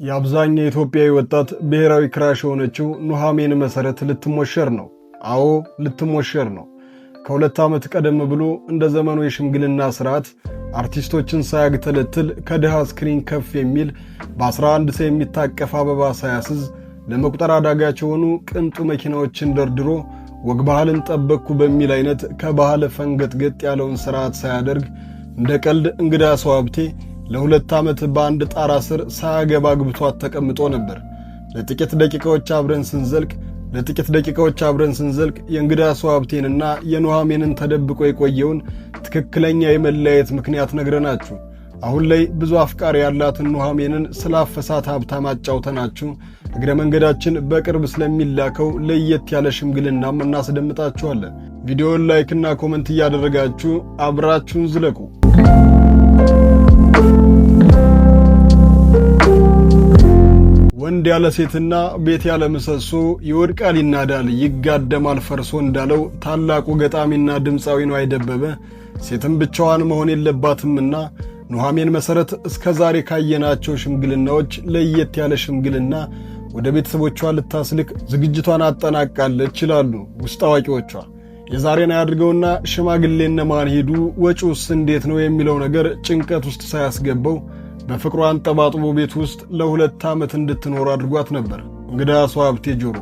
የአብዛኛው ኢትዮጵያዊ ወጣት ብሔራዊ ክራሽ የሆነችው ኑሃሚን መሰረት ልትሞሸር ነው። አዎ ልትሞሸር ነው። ከሁለት ዓመት ቀደም ብሎ እንደ ዘመኑ የሽምግልና ስርዓት አርቲስቶችን ሳያግተለትል ከድሃ ስክሪን ከፍ የሚል በ11 ሰው የሚታቀፍ አበባ ሳያስዝ ለመቁጠር አዳጋች የሆኑ ቅንጡ መኪናዎችን ደርድሮ ወግ ባህልን ጠበቅኩ በሚል አይነት ከባህል ፈንገጥገጥ ያለውን ስርዓት ሳያደርግ እንደ ቀልድ እንግዳ ሰው ሀብቴ ለሁለት ዓመት በአንድ ጣራ ስር ሳያገባ አግብቷት ተቀምጦ ነበር። ለጥቂት ደቂቃዎች አብረን ስንዘልቅ የእንግዳ ሰው ሀብቴንና የኑሃሚንን ተደብቆ የቆየውን ትክክለኛ የመለያየት ምክንያት ነግረናችሁ አሁን ላይ ብዙ አፍቃሪ ያላትን ኑሃሚንን ስላፈሳት ሀብታም አጫውተናችሁ እግረ መንገዳችን በቅርብ ስለሚላከው ለየት ያለ ሽምግልናም እናስደምጣችኋለን። ቪዲዮውን ላይክና ኮመንት እያደረጋችሁ አብራችሁን ዝለቁ። ወንድ ያለ ሴትና ቤት ያለ ምሰሶ ይወድቃል ይናዳል ይጋደማል ፈርሶ እንዳለው ታላቁ ገጣሚና ድምፃዊ ነዋይ ደበበ ሴትም ብቻዋን መሆን የለባትምና ኑሃሚን መሰረት እስከ ዛሬ ካየናቸው ሽምግልናዎች ለየት ያለ ሽምግልና ወደ ቤተሰቦቿ ልታስልክ ዝግጅቷን አጠናቃለች ይላሉ ውስጥ አዋቂዎቿ። የዛሬን አያድርገውና ሽማግሌ እነማን ሄዱ ወጪውስ እንዴት ነው የሚለው ነገር ጭንቀት ውስጥ ሳያስገባው በፍቅሯ አንጠባጥቦ ቤት ውስጥ ለሁለት ዓመት እንድትኖር አድርጓት ነበር። እንግዳ ሰው ሀብቴ ጆሮ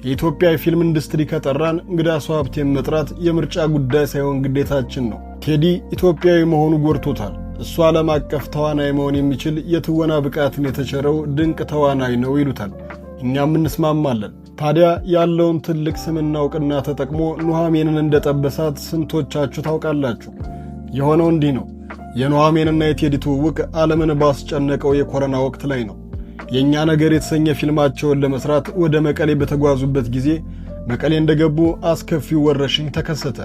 የኢትዮጵያ የፊልም ኢንዱስትሪ ከጠራን እንግዳ ሰው ሀብቴን መጥራት የምርጫ ጉዳይ ሳይሆን ግዴታችን ነው። ቴዲ ኢትዮጵያዊ መሆኑ ጎርቶታል። እሱ ዓለም አቀፍ ተዋናይ መሆን የሚችል የትወና ብቃትን የተቸረው ድንቅ ተዋናይ ነው ይሉታል። እኛም እንስማማለን። ታዲያ ያለውን ትልቅ ስምና ዕውቅና ተጠቅሞ ኑሃሚንን እንደጠበሳት ስንቶቻችሁ ታውቃላችሁ? የሆነው እንዲህ ነው። የኑሃሚንና የቴዲ ትውውቅ ዓለምን ባስጨነቀው የኮሮና ወቅት ላይ ነው። የእኛ ነገር የተሰኘ ፊልማቸውን ለመስራት ወደ መቀሌ በተጓዙበት ጊዜ መቀሌ እንደገቡ አስከፊው ወረርሽኝ ተከሰተ።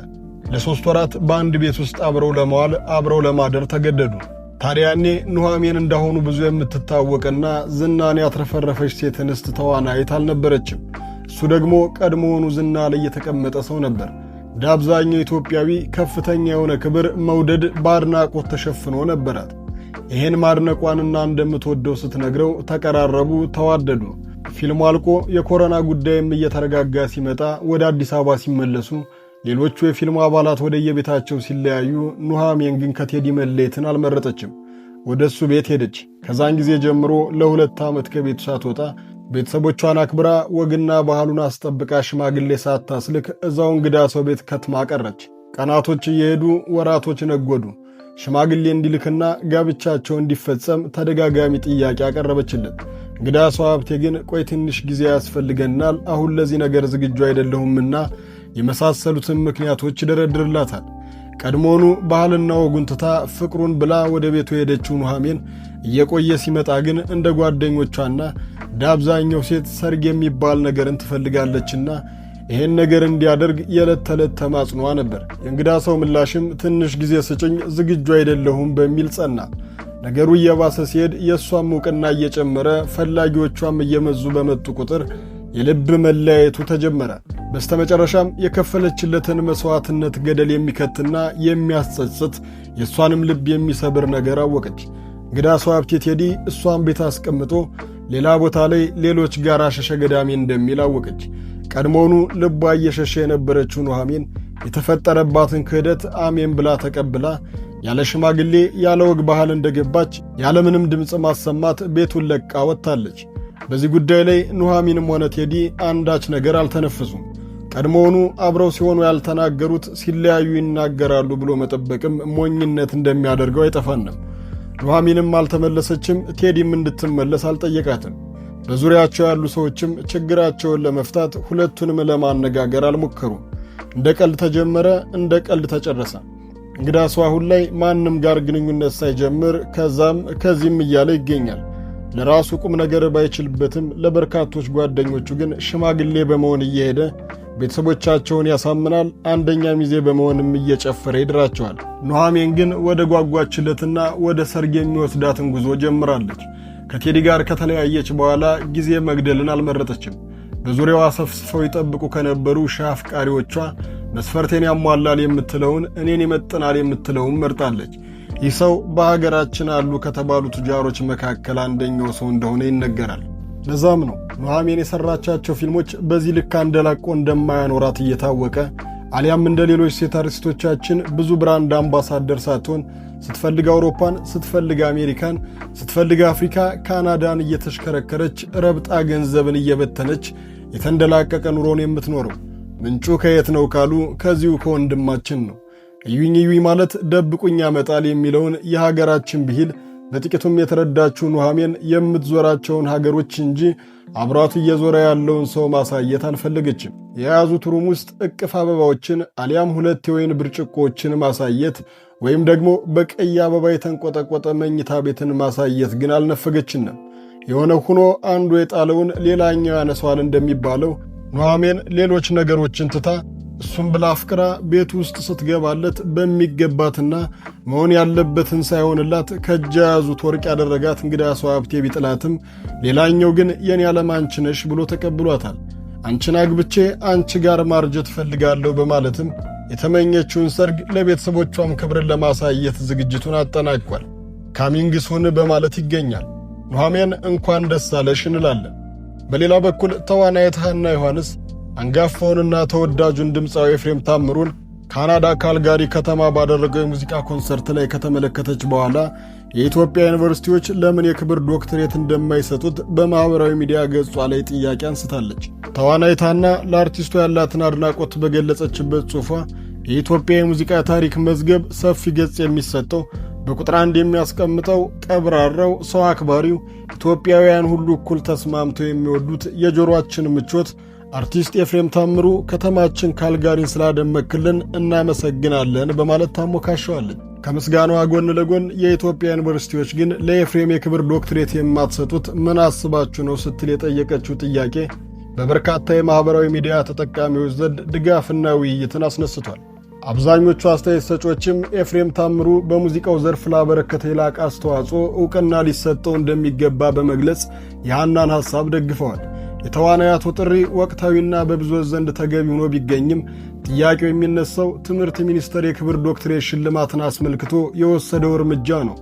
ለሶስት ወራት በአንድ ቤት ውስጥ አብረው ለመዋል አብረው ለማደር ተገደዱ። ታዲያ ያኔ ኑሃሚን እንዳሁኑ ብዙ የምትታወቅና ዝናን ያትረፈረፈች ሴት እንስት ተዋናይት አልነበረችም። እሱ ደግሞ ቀድሞውኑ ዝና ላይ የተቀመጠ ሰው ነበር። እንደ አብዛኛው ኢትዮጵያዊ ከፍተኛ የሆነ ክብር፣ መውደድ በአድናቆት ተሸፍኖ ነበራት። ይሄን ማድነቋንና እንደምትወደው ስትነግረው ተቀራረቡ፣ ተዋደዱ። ፊልሙ አልቆ የኮሮና ጉዳይም እየተረጋጋ ሲመጣ ወደ አዲስ አበባ ሲመለሱ ሌሎቹ የፊልሙ አባላት ወደ የቤታቸው ሲለያዩ ኑሃሚን ግን ከቴዲ መለየትን አልመረጠችም። ወደ እሱ ቤት ሄደች። ከዛን ጊዜ ጀምሮ ለሁለት ዓመት ከቤቱ ሳትወጣ ቤተሰቦቿን አክብራ ወግና ባህሉን አስጠብቃ ሽማግሌ ሳታስልክ እዛው እንግዳ ሰው ቤት ከትማ ቀረች። ቀናቶች እየሄዱ ወራቶች ነጎዱ። ሽማግሌ እንዲልክና ጋብቻቸው እንዲፈጸም ተደጋጋሚ ጥያቄ አቀረበችለት። እንግዳ ሰው ሀብቴ ግን ቆይ ትንሽ ጊዜ ያስፈልገናል፣ አሁን ለዚህ ነገር ዝግጁ አይደለሁምና የመሳሰሉትን ምክንያቶች ይደረድርላታል። ቀድሞውኑ ባህልና ወጉን ትታ ፍቅሩን ብላ ወደ ቤቱ የሄደችው ኑሃሚን እየቆየ ሲመጣ ግን እንደ ጓደኞቿና እንደ አብዛኛው ሴት ሰርግ የሚባል ነገርን ትፈልጋለችና ይሄን ነገር እንዲያደርግ የዕለት ተዕለት ተማጽኗ ነበር። የእንግዳ ሰው ምላሽም ትንሽ ጊዜ ስጭኝ ዝግጁ አይደለሁም በሚል ጸና። ነገሩ እየባሰ ሲሄድ የእሷም ዕውቅና እየጨመረ ፈላጊዎቿም እየመዙ በመጡ ቁጥር የልብ መለያየቱ ተጀመረ። በስተመጨረሻም የከፈለችለትን መስዋዕትነት ገደል የሚከትና የሚያስጸጽት የእሷንም ልብ የሚሰብር ነገር አወቀች። እንግዳ ሰው ሀብቴ ቴዲ እሷን ቤት አስቀምጦ ሌላ ቦታ ላይ ሌሎች ጋር ሸሸ ገዳሜ እንደሚል አወቀች። ቀድሞውኑ ልቧ እየሸሸ የነበረችው ኑሃሚን የተፈጠረባትን ክህደት አሜን ብላ ተቀብላ ያለ ሽማግሌ ያለ ወግ ባህል እንደገባች ያለምንም ድምፅ ማሰማት ቤቱን ለቃ ወጥታለች። በዚህ ጉዳይ ላይ ኑሃሚንም ሆነ ቴዲ አንዳች ነገር አልተነፈሱም። ቀድሞውኑ አብረው ሲሆኑ ያልተናገሩት ሲለያዩ ይናገራሉ ብሎ መጠበቅም ሞኝነት እንደሚያደርገው አይጠፋንም። ኑሃሚንም አልተመለሰችም፣ ቴዲም እንድትመለስ አልጠየቃትም። በዙሪያቸው ያሉ ሰዎችም ችግራቸውን ለመፍታት ሁለቱንም ለማነጋገር አልሞከሩም። እንደ ቀልድ ተጀመረ፣ እንደ ቀልድ ተጨረሰ። እንግዳ ሰው አሁን ላይ ማንም ጋር ግንኙነት ሳይጀምር ከዚህም እያለ ይገኛል። ለራሱ ቁም ነገር ባይችልበትም ለበርካቶች ጓደኞቹ ግን ሽማግሌ በመሆን እየሄደ ቤተሰቦቻቸውን ያሳምናል። አንደኛ ሚዜ በመሆንም እየጨፈረ ይድራቸዋል። ኑሃሚን ግን ወደ ጓጓችለትና ወደ ሰርግ የሚወስዳትን ጉዞ ጀምራለች። ከቴዲ ጋር ከተለያየች በኋላ ጊዜ መግደልን አልመረጠችም። በዙሪያዋ ሰፍስፈው ይጠብቁ ከነበሩ ሺህ አፍቃሪዎቿ መስፈርቴን ያሟላል የምትለውን እኔን ይመጥናል የምትለውን መርጣለች። ይህ ሰው በሀገራችን አሉ ከተባሉ ቱጃሮች መካከል አንደኛው ሰው እንደሆነ ይነገራል። ለዛም ነው ኑሐሚን የሰራቻቸው ፊልሞች በዚህ ልክ አንደላቆ እንደማያኖራት እየታወቀ አሊያም እንደ ሌሎች ሴት አርቲስቶቻችን ብዙ ብራንድ አምባሳደር ሳትሆን ስትፈልግ አውሮፓን፣ ስትፈልግ አሜሪካን፣ ስትፈልግ አፍሪካ፣ ካናዳን እየተሽከረከረች ረብጣ ገንዘብን እየበተነች የተንደላቀቀ ኑሮን የምትኖረው። ምንጩ ከየት ነው ካሉ ከዚሁ ከወንድማችን ነው። እዩኝ እዩኝ ማለት ደብቁኝ ያመጣል የሚለውን የሀገራችን ብሂል በጥቂቱም የተረዳችው ኑሐሚን የምትዞራቸውን ሀገሮች እንጂ አብሯት እየዞረ ያለውን ሰው ማሳየት አልፈለገችም። የያዙት ሩም ውስጥ እቅፍ አበባዎችን አሊያም 2 የወይን ብርጭቆዎችን ማሳየት ወይም ደግሞ በቀይ አበባ የተንቆጠቆጠ መኝታ ቤትን ማሳየት ግን አልነፈገችንም። የሆነ ሆኖ አንዱ የጣለውን ሌላኛው ያነሷል እንደሚባለው ኑሐሚን ሌሎች ነገሮችን ትታ እሱም ብላ አፍቅራ ቤት ውስጥ ስትገባለት በሚገባትና መሆን ያለበትን ሳይሆንላት ከእጅ የያዙት ወርቅ ያደረጋት እንግዳ ሰው ሀብቴ ቢጥላትም ሌላኛው ግን የኔ ዓለም አንቺ ነሽ ብሎ ተቀብሏታል። አንቺን አግብቼ አንቺ ጋር ማርጀት ፈልጋለሁ በማለትም የተመኘችውን ሰርግ ለቤተሰቦቿም ክብርን ለማሳየት ዝግጅቱን አጠናቋል። ካሚንግ ሱን በማለት ይገኛል። ኑሐሚን እንኳን ደስ አለሽ እንላለን። በሌላ በኩል ተዋናይት ሐና ዮሐንስ አንጋፋውንና ተወዳጁን ድምፃዊ ኤፍሬም ታምሩን ካናዳ ካልጋሪ ከተማ ባደረገው የሙዚቃ ኮንሰርት ላይ ከተመለከተች በኋላ የኢትዮጵያ ዩኒቨርሲቲዎች ለምን የክብር ዶክትሬት እንደማይሰጡት በማኅበራዊ ሚዲያ ገጿ ላይ ጥያቄ አንስታለች። ተዋናይት ሐና ለአርቲስቱ ያላትን አድናቆት በገለጸችበት ጽሑፏ የኢትዮጵያ የሙዚቃ ታሪክ መዝገብ ሰፊ ገጽ የሚሰጠው በቁጥር 1 የሚያስቀምጠው ቀብራራው፣ ሰው አክባሪው፣ ኢትዮጵያውያን ሁሉ እኩል ተስማምተው የሚወዱት የጆሮአችን ምቾት አርቲስት ኤፍሬም ታምሩ ከተማችን ካልጋሪን ስላደመክልን እናመሰግናለን በማለት ታሞካሸዋለች። ከምስጋናዋ ጎን ለጎን የኢትዮጵያ ዩኒቨርሲቲዎች ግን ለኤፍሬም የክብር ዶክትሬት የማትሰጡት ምን አስባችሁ ነው ስትል የጠየቀችው ጥያቄ በበርካታ የማኅበራዊ ሚዲያ ተጠቃሚዎች ዘንድ ድጋፍና ውይይትን አስነስቷል። አብዛኞቹ አስተያየት ሰጪዎችም ኤፍሬም ታምሩ በሙዚቃው ዘርፍ ላበረከተ የላቀ አስተዋጽኦ ዕውቅና ሊሰጠው እንደሚገባ በመግለጽ የሐናን ሐሳብ ደግፈዋል። የተዋናያቱ ጥሪ ወቅታዊና በብዙዎች ዘንድ ተገቢ ሆኖ ቢገኝም ጥያቄው የሚነሳው ትምህርት ሚኒስቴር የክብር ዶክትሬት ሽልማትን አስመልክቶ የወሰደው እርምጃ ነው።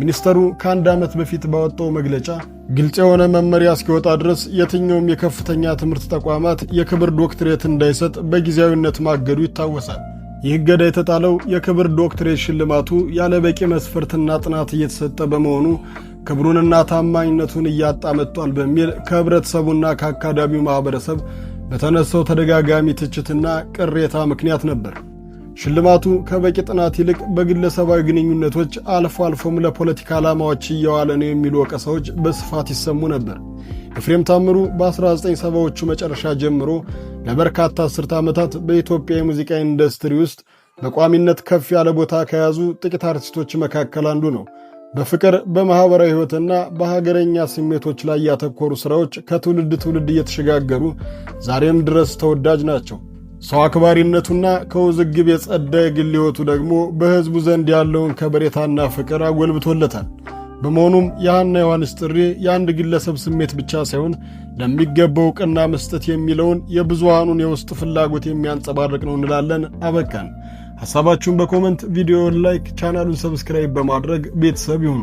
ሚኒስተሩ ከ1 ዓመት በፊት ባወጣው መግለጫ ግልጽ የሆነ መመሪያ እስኪወጣ ድረስ የትኛውም የከፍተኛ ትምህርት ተቋማት የክብር ዶክትሬት እንዳይሰጥ በጊዜያዊነት ማገዱ ይታወሳል። ይህ እገዳ የተጣለው የክብር ዶክትሬት ሽልማቱ ያለ በቂ መስፈርትና ጥናት እየተሰጠ በመሆኑ ክብሩንና ታማኝነቱን እያጣ መጥቷል በሚል ከህብረተሰቡና ከአካዳሚው ማኅበረሰብ በተነሳው ተደጋጋሚ ትችትና ቅሬታ ምክንያት ነበር። ሽልማቱ ከበቂ ጥናት ይልቅ በግለሰባዊ ግንኙነቶች አልፎ አልፎም ለፖለቲካ ዓላማዎች እየዋለ ነው የሚሉ ወቀሳዎች በስፋት ይሰሙ ነበር። ኤፍሬም ታምሩ በ1970ዎቹ መጨረሻ ጀምሮ ለበርካታ አስርተ ዓመታት በኢትዮጵያ የሙዚቃ ኢንዱስትሪ ውስጥ በቋሚነት ከፍ ያለ ቦታ ከያዙ ጥቂት አርቲስቶች መካከል አንዱ ነው። በፍቅር በማኅበራዊ ሕይወትና በሀገረኛ ስሜቶች ላይ ያተኮሩ ሥራዎች ከትውልድ ትውልድ እየተሸጋገሩ ዛሬም ድረስ ተወዳጅ ናቸው። ሰው አክባሪነቱና ከውዝግብ የጸዳ የግል ሕይወቱ ደግሞ በሕዝቡ ዘንድ ያለውን ከበሬታና ፍቅር አጎልብቶለታል። በመሆኑም የሐና ዮሐንስ ጥሪ የአንድ ግለሰብ ስሜት ብቻ ሳይሆን ለሚገባው ዕውቅና መስጠት የሚለውን የብዙሃኑን የውስጥ ፍላጎት የሚያንጸባርቅ ነው እንላለን። አበቃን። ሐሳባችሁን በኮመንት ቪዲዮውን ላይክ፣ ቻናሉን ሰብስክራይብ በማድረግ ቤተሰብ ይሁኑ።